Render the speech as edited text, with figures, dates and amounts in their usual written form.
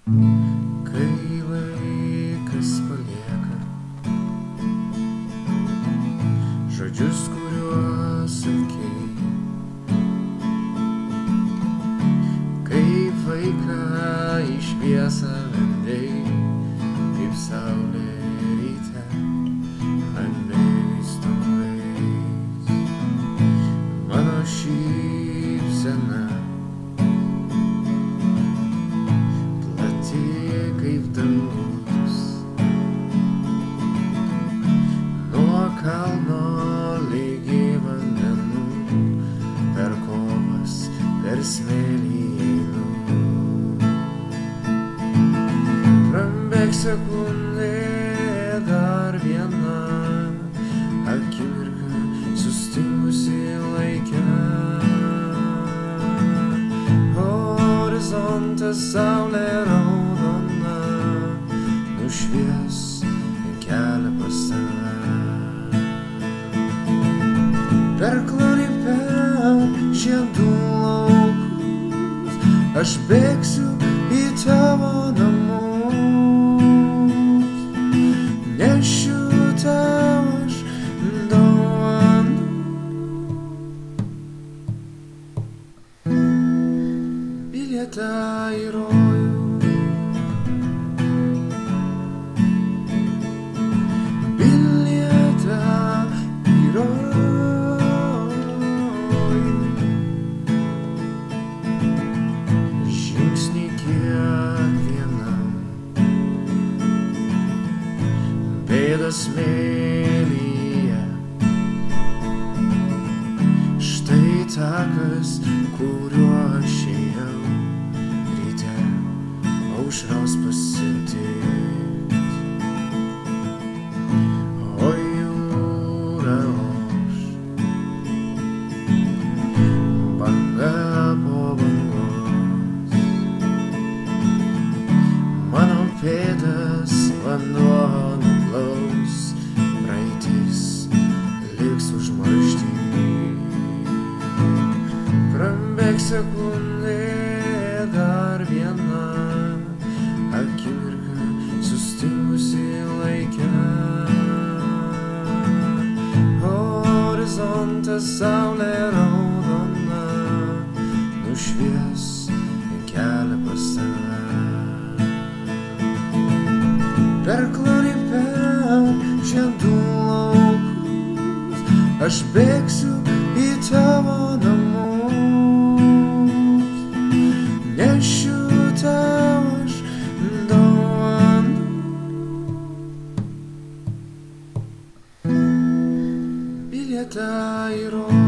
Kai laikas palieka žodžius, kuriuos sakei, kaip vaiką į šviesą vedei, kaip saulė ryte ramiais tonais. Mano šypsena plati kaip dangus, nuo kalno ligi vandenų, per kovas, per smėlį einu. Prabėgs sekundė, dar viena akimirka sustingusi laike. Horizontas saulė raudona nušvies kelią pas tave. Per klonį, per žiedų laukus aš bėgsiu į tavo namus. Nešiu tau aš dovanų, bilietą į rojų. Bilietą į rojų. Žingsnį kiekvienam, pėdas smėlyje. Štai takas, kuriuo aš ėjau ryte aušros pasitikt. O jūra oš, banga po bangos. Mano pėdas vanduo nuplaus, praeitis liks užmaršty. Prabėgs sekundė, dar viena akimirka sustingusi laike. Horizontas saulė raudona nušvies kelią pas tave. Per klonį, per žiedų laukus aš bėgsiu į tavo namus. Nešiu tau aš dovanų, bilietą į rojų.